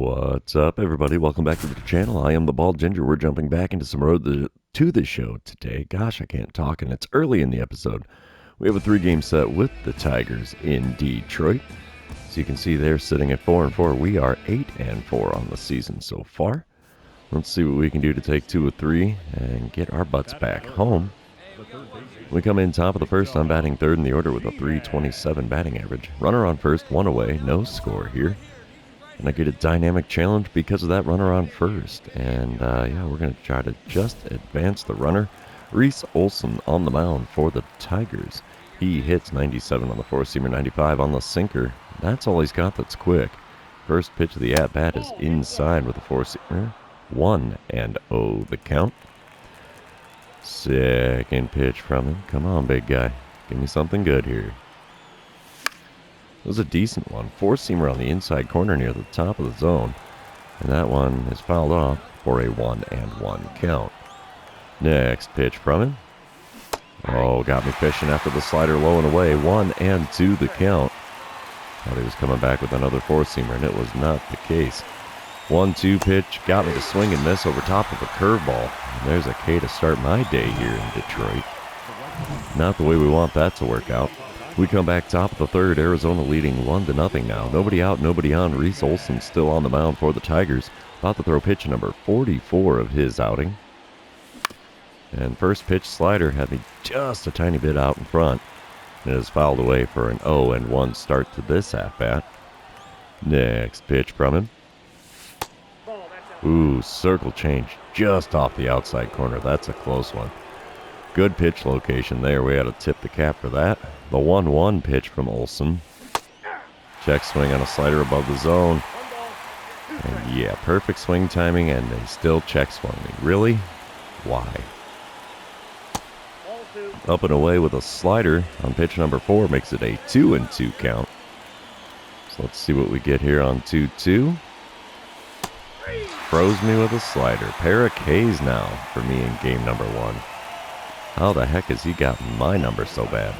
What's up, everybody? Welcome back to the channel. I am the Bald Ginger. We're jumping back into some road to the show today. Gosh, I can't talk, and it's early in the episode. We have a 3-game set with the Tigers in Detroit. So you can see they're sitting at 4-4. We are 8-4 on the season so far. Let's see what we can do to take 2 of 3 and get our butts back home. We come in top of the first. I'm batting third in the order with a .327 batting average. Runner on first, 1 away, no score here. And I get a dynamic challenge because of that runner on first. And yeah, we're going to try to just advance the runner. Reese Olson on the mound for the Tigers. He hits 97 on the 4-seamer, 95 on the sinker. That's all he's got that's quick. First pitch of the at-bat is inside with a 4-seamer. 1-0 the count. Second pitch from him. Come on, big guy. Give me something good here. It was a decent one. 4-seamer on the inside corner near the top of the zone. And that one is fouled off for a 1-1 count. Next pitch from him. Oh, got me fishing after the slider low and away. 1-2 the count. Thought he was coming back with another 4-seamer, and it was not the case. 1-2 pitch. Got me to swing and miss over top of a curveball. And there's a K to start my day here in Detroit. Not the way we want that to work out. We come back top of the third, Arizona leading 1-0 now. Nobody out, nobody on. Reese Olson still on the mound for the Tigers. About to throw pitch number 44 of his outing. And first pitch slider had me just a tiny bit out in front. And it is fouled away for an 0-1 start to this at-bat. Next pitch from him. Ooh, circle change just off the outside corner. That's a close one. Good pitch location there. We had to tip the cap for that. The 1-1 pitch from Olson. Check swing on a slider above the zone. And yeah, perfect swing timing, and they still check swung me. Really? Why? Up and away with a slider on pitch number 4 makes it a 2-2 count. So let's see what we get here on 2-2. Froze me with a slider. Pair of Ks now for me in game number 1. How the heck has he got my number so bad?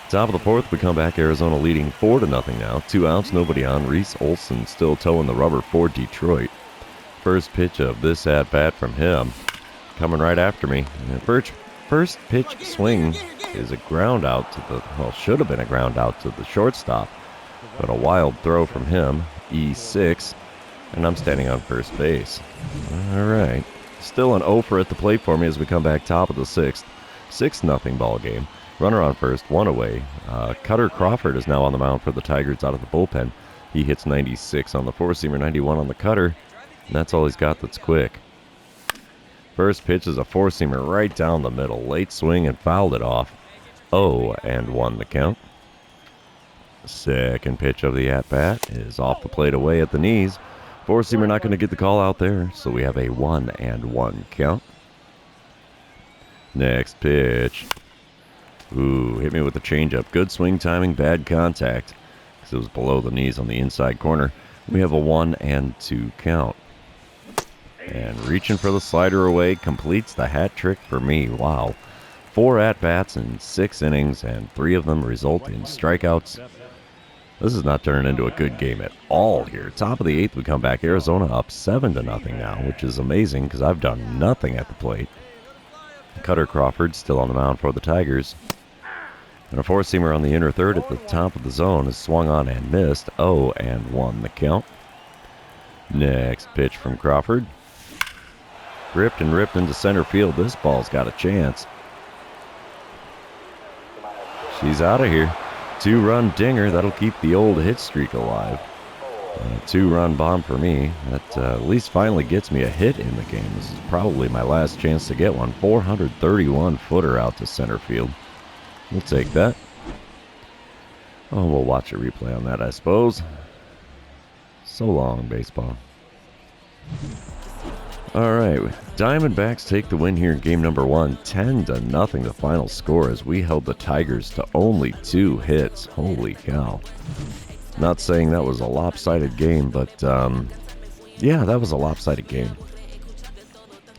Top of the fourth, we come back. Arizona leading 4-0 now. 2 outs, nobody on. Reese Olson still towing the rubber for Detroit. First pitch of this at-bat from him. Coming right after me. And first pitch swing is a ground out to the, well, should have been a ground out to the shortstop. But a wild throw from him. E6. And I'm standing on first base. All right. Still an 0 for at the plate for me as we come back top of the 6th. 6-0 ball game. Runner on first, 1 away. Cutter Crawford is now on the mound for the Tigers out of the bullpen. He hits 96 on the 4-seamer, 91 on the cutter, and that's all he's got that's quick. First pitch is a 4-seamer right down the middle. Late swing and fouled it off. 0-1 the count. Second pitch of the at-bat is off the plate away at the knees. 4-seamer not going to get the call out there, so we have a 1-1 count. Next pitch. Ooh, hit me with a changeup. Good swing timing, bad contact. Because it was below the knees on the inside corner. We have a 1-2 count. And reaching for the slider away completes the hat trick for me. Wow. 4 at-bats in 6 innings, and 3 of them result in strikeouts. This is not turning into a good game at all here. Top of the 8th, we come back. Arizona up 7-0 now, which is amazing because I've done nothing at the plate. Cutter Crawford still on the mound for the Tigers. And a 4-seamer on the inner third at the top of the zone is swung on and missed. 0-1 the count. Next pitch from Crawford. Ripped and ripped into center field. This ball's got a chance. She's out of here. 2-run dinger. That'll keep the old hit streak alive. A 2-run bomb for me. That at least finally gets me a hit in the game. This is probably my last chance to get one. 431-footer out to center field. We'll take that. Oh, we'll watch a replay on that, I suppose. So long, baseball. All right, Diamondbacks take the win here in game number 1. 10-0 the final score as we held the Tigers to only 2 hits. Holy cow. Not saying that was a lopsided game, but yeah, that was a lopsided game.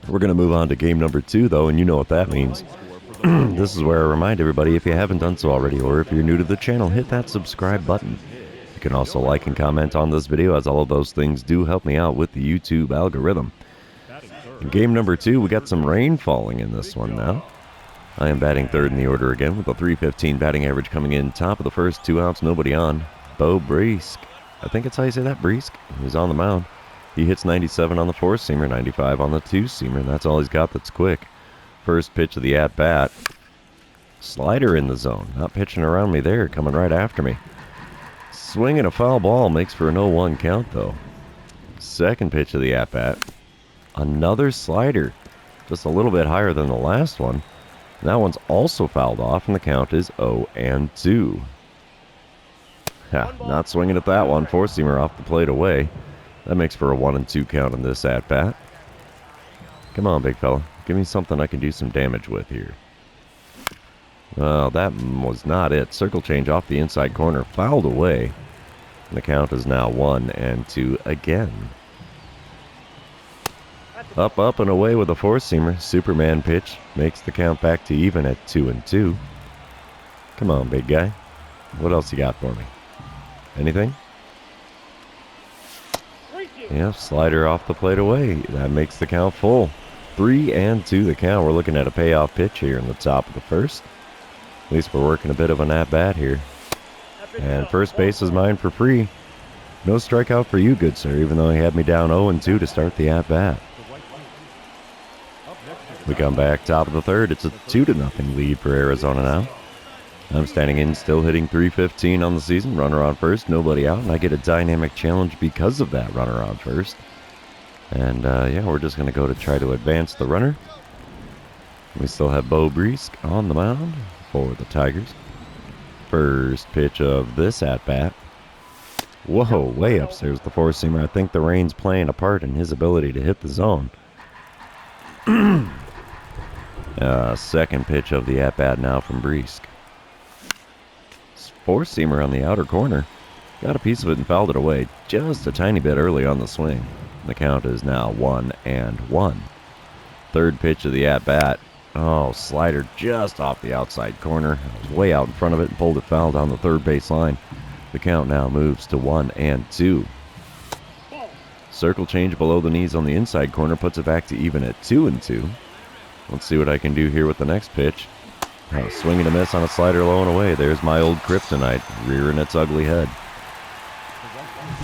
We're going to move on to game number 2, though, and you know what that means. This is where I remind everybody, if you haven't done so already, or if you're new to the channel, hit that subscribe button. You can also like and comment on this video, as all of those things do help me out with the YouTube algorithm. In game number 2, we got some rain falling in this one now. I am batting third in the order again with a .315 batting average coming in top of the first, 2 outs, nobody on. Bo Breesk, I think it's how you say that, Breesk. He's on the mound. He hits 97 on the 4-seamer, 95 on the 2-seamer, and that's all he's got that's quick. First pitch of the at-bat. Slider in the zone. Not pitching around me there, coming right after me. Swinging a foul ball, makes for an 0-1 count, though. Second pitch of the at-bat. Another slider. Just a little bit higher than the last one. And that one's also fouled off, and the count is 0-2. Not swinging at that one. 4-seamer off the plate away. That makes for a 1-2 count in this at-bat. Come on, big fella. Give me something I can do some damage with here. Well, that was not it. Circle change off the inside corner. Fouled away. And the count is now 1-2 again. Up, up, and away with a 4-seamer. Superman pitch. Makes the count back to even at 2-2. Come on, big guy. What else you got for me? Anything? Yeah, slider off the plate away. That makes the count full. 3-2 the count. We're looking at a payoff pitch here in the top of the first. At least we're working a bit of an at-bat here. And first base is mine for free. No strikeout for you, good sir, even though he had me down 0-2 to start the at-bat. We come back top of the third. It's a 2-0 lead for Arizona now. I'm standing in, still hitting .315 on the season. Runner on first, nobody out, and I get a dynamic challenge because of that runner on first. And yeah, we're just going to go to try to advance the runner. We still have Bo Breesk on the mound for the Tigers. First pitch of this at-bat. Whoa, way upstairs the 4-seamer. I think the rain's playing a part in his ability to hit the zone. Second pitch of the at-bat now from Breesk. 4-seamer on the outer corner. Got a piece of it and fouled it away just a tiny bit early on the swing. The count is now 1-1. Third pitch of the at-bat. Oh, slider just off the outside corner. I was way out in front of it and pulled it foul down the third base line. The count now moves to 1-2. Circle change below the knees on the inside corner puts it back to even at 2-2. Let's see what I can do here with the next pitch. Swing and a miss on a slider low and away. There's my old kryptonite, rearing its ugly head.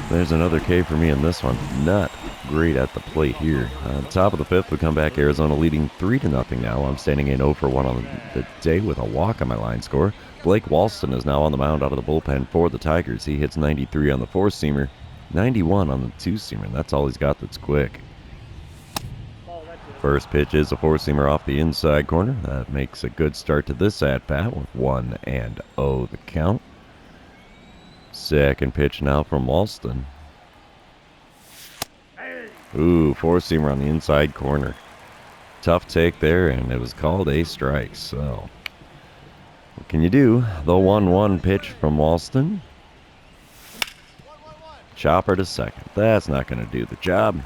There's another K for me in this one. Not great at the plate here. Top of the fifth, we come back. Arizona leading 3-0 now. I'm standing in 0-1 on the day with a walk on my line score. Blake Walston is now on the mound out of the bullpen for the Tigers. He hits 93 on the 4-seamer, 91 on the 2-seamer. That's all he's got that's quick. First pitch is a 4-seamer off the inside corner. That makes a good start to this at-bat with 1-0 the count. Second pitch now from Walston. Ooh, 4-seamer on the inside corner. Tough take there, and it was called a strike. So, what can you do? The 1-1 pitch from Walston. Chopper to second. That's not going to do the job.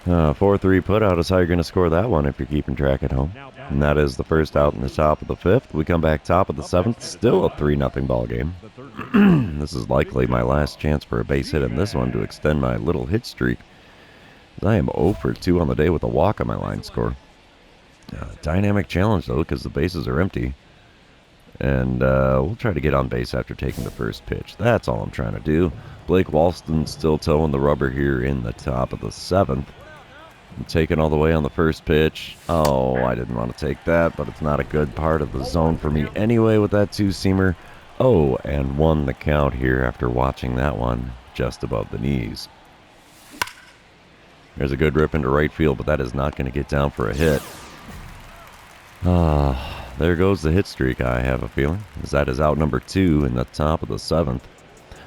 4-3 put out is how you're going to score that one if you're keeping track at home. And that is the first out in the top of the fifth. We come back top of the seventh. Still a 3-0 ball game. This is likely my last chance for a base hit in this one to extend my little hit streak. I am 0-2 on the day with a walk on my line score. Dynamic challenge, though, because the bases are empty. And we'll try to get on base after taking the first pitch. That's all I'm trying to do. Blake Walston still towing the rubber here in the top of the seventh. I'm taking all the way on the first pitch. Oh, I didn't want to take that, but it's not a good part of the zone for me anyway with that 2-seamer. 0-1 the count here after watching that one just above the knees. There's a good rip into right field, but that is not going to get down for a hit. There goes the hit streak, I have a feeling, as that is out number 2 in the top of the seventh.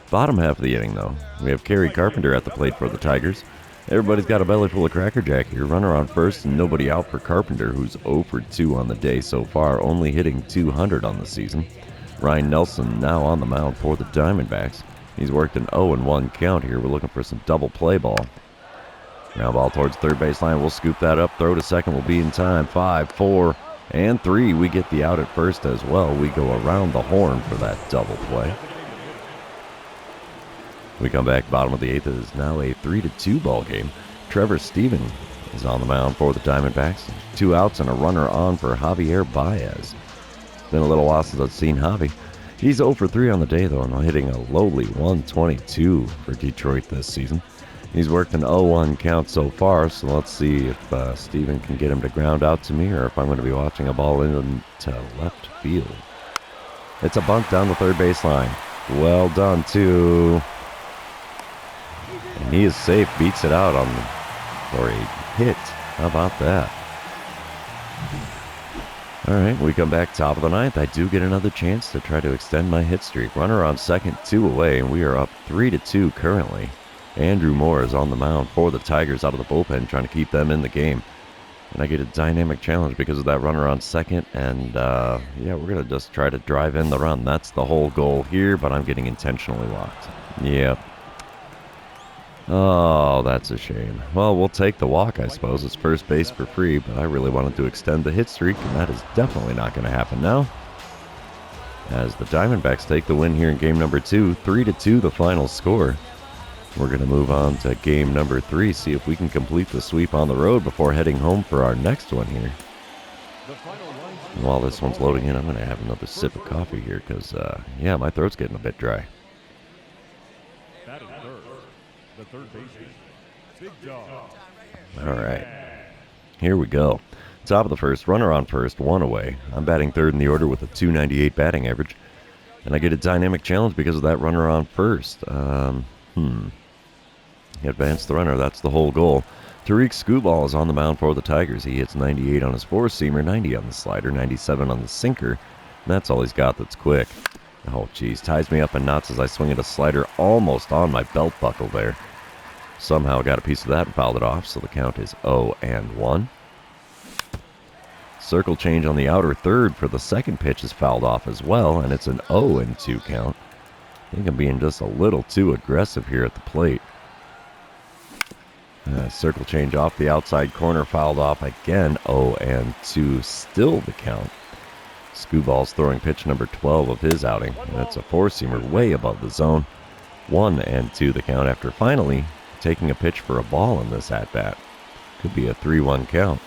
Bottom half of the inning, though, we have Kerry Carpenter at the plate for the Tigers. Everybody's got a belly full of Cracker Jack here. Runner on first and nobody out for Carpenter, who's 0-2 on the day so far, only hitting .200 on the season. Ryan Nelson now on the mound for the Diamondbacks. He's worked an 0-1 count here. We're looking for some double play ball. Ground ball towards third baseline. We'll scoop that up. Throw to second will be in time. 5, 4, and 3. We get the out at first as well. We go around the horn for that double play. We come back, bottom of the 8th. It is now a 3-2 ball game. Trevor Stephen is on the mound for the Diamondbacks. 2 outs and a runner on for Javier Baez. Been a little while since I've seen Javi. He's 0 for 3 on the day, though, and hitting a lowly 122 for Detroit this season. He's worked an 0-1 count so far, so let's see if Steven can get him to ground out to me or if I'm going to be watching a ball into left field. It's a bunt down the third base line. Well done, too. And he is safe, beats it out for a hit. How about that? All right, we come back top of the 9th. I do get another chance to try to extend my hit streak. Runner on second, 2 away, and we are up 3-2 currently. Andrew Moore is on the mound for the Tigers out of the bullpen, trying to keep them in the game. And I get a dynamic challenge because of that runner on second, and yeah, we're going to just try to drive in the run. That's the whole goal here, but I'm getting intentionally walked. Yep. Oh, that's a shame. Well, we'll take the walk, I suppose. It's first base for free, but I really wanted to extend the hit streak, and that is definitely not going to happen now. As the Diamondbacks take the win here in game number 2, 3-2 the final score. We're going to move on to game number 3, see if we can complete the sweep on the road before heading home for our next one here. And while this one's loading in, I'm going to have another sip of coffee here because, yeah, my throat's getting a bit dry. The third baseman, Big Dog. All right, here we go. Top of the first, runner on first, 1 away. I'm batting third in the order with a .298 batting average, and I get a dynamic challenge because of that runner on first. Advance the runner, that's the whole goal. Tariq Skubal is on the mound for the Tigers. He hits 98 on his four-seamer, 90 on the slider, 97 on the sinker, and that's all he's got that's quick. Oh, geez, ties me up in knots as I swing at a slider almost on my belt buckle there. Somehow got a piece of that and fouled it off, so the count is 0-1. Circle change on the outer third for the second pitch is fouled off as well, and it's an 0-2 count. I think I'm being just a little too aggressive here at the plate. Circle change off the outside corner, fouled off again, 0-2, still the count. Skubal's throwing pitch number 12 of his outing, and it's a four-seamer way above the zone. 1-2 the count after finally taking a pitch for a ball in this at-bat. Could be a 3-1 count.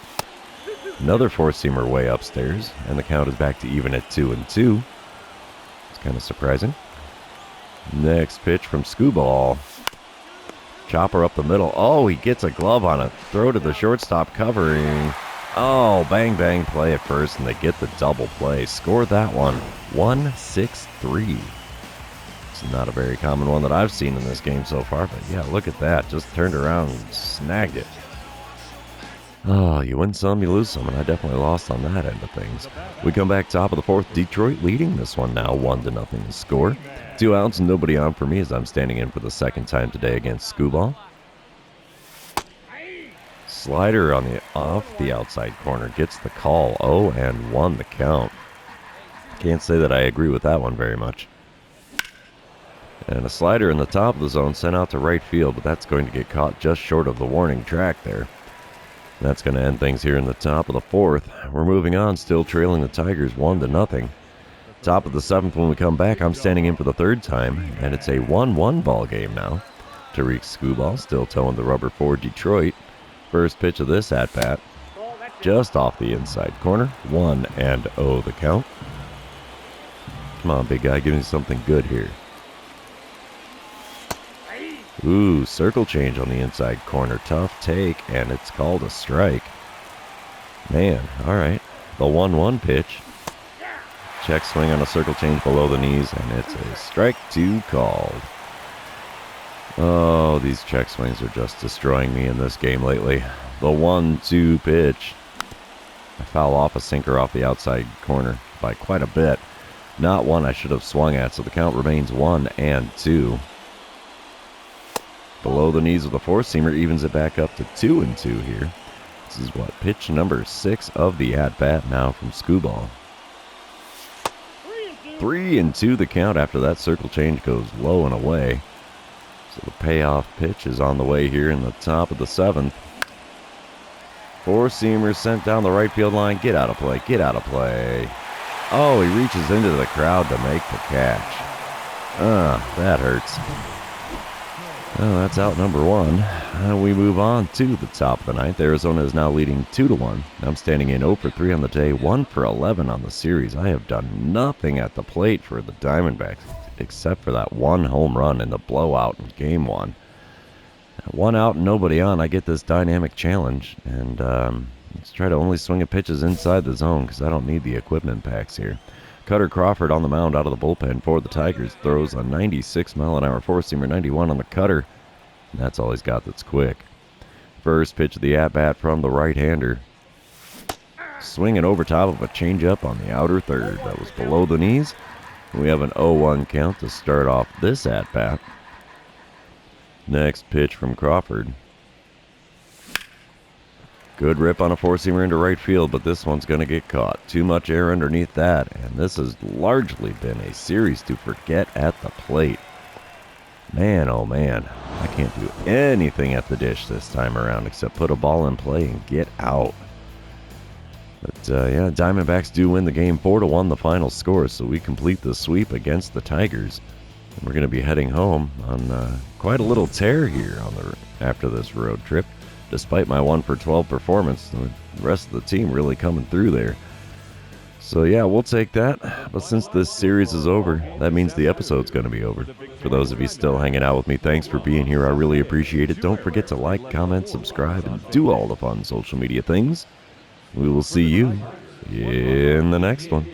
Another four-seamer way upstairs, and the count is back to even at 2-2. It's kind of surprising. Next pitch from Skubal. Chopper up the middle. Oh, he gets a glove on it. Throw to the shortstop covering. Oh, bang, bang play at first, and they get the double play. Score that one. 1-6-3. It's not a very common one that I've seen in this game so far, but yeah, look at that. Just turned around and snagged it. Oh, you win some, you lose some, and I definitely lost on that end of things. We come back top of the fourth. Detroit leading this one now, 1-0 to score. 2 outs and nobody on for me as I'm standing in for the second time today against Skubal. Slider off the outside corner gets the call. 0-1 the count. Can't say that I agree with that one very much. And a slider in the top of the zone sent out to right field, but that's going to get caught just short of the warning track there. That's going to end things here in the top of the fourth. We're moving on, still trailing the Tigers 1-0. Top of the seventh, when we come back, I'm standing in for the third time, and it's a 1-1 ball game now. Tariq Skubal still towing the rubber for Detroit. First pitch of this at-bat, just off the inside corner. 1-0 the count. Come on, big guy, give me something good here. Ooh, circle change on the inside corner. Tough take, and it's called a strike. Man, all right. The 1-1 pitch. Check swing on a circle change below the knees, and it's a strike 2 called. Oh, these check swings are just destroying me in this game lately. The 1-2 pitch. I foul off a sinker off the outside corner by quite a bit. Not one I should have swung at, so the count remains 1-2. Below the knees of the four-seamer evens it back up to 2-2 here. This is what, pitch number 6 of the at-bat now from Skubal. 3-2 the count after that circle change goes low and away. So the payoff pitch is on the way here in the top of the seventh. Four-seamer sent down the right field line. Get out of play, get out of play. Oh, he reaches into the crowd to make the catch. That hurts. Oh, that's out number one. We move on to the top of the ninth. Arizona is now leading 2-1. I'm standing in 0 for 3 on the day, 1 for 11 on the series. I have done nothing at the plate for the Diamondbacks except for that one home run in the blowout in game one. One out and nobody on. I get this dynamic challenge, and let's try to only swing at pitches inside the zone because I don't need the equipment packs here. Cutter Crawford on the mound out of the bullpen for the Tigers. Throws a 96-mile-an-hour four-seamer, 91 on the cutter. And that's all he's got that's quick. First pitch of the at-bat from the right-hander. Swinging over top of a changeup on the outer third. That was below the knees. We have an 0-1 count to start off this at-bat. Next pitch from Crawford. Good rip on a four-seamer into right field, but this one's going to get caught. Too much air underneath that, and this has largely been a series to forget at the plate. Man, oh man, I can't do anything at the dish this time around except put a ball in play and get out. But yeah, Diamondbacks do win the game 4-1, the final score, so we complete the sweep against the Tigers. And we're going to be heading home on quite a little tear here after this road trip. Despite my 1 for 12 performance, the rest of the team really coming through there. So yeah, we'll take that. But since this series is over, that means the episode's going to be over. For those of you still hanging out with me, thanks for being here. I really appreciate it. Don't forget to like, comment, subscribe, and do all the fun social media things. We will see you in the next one.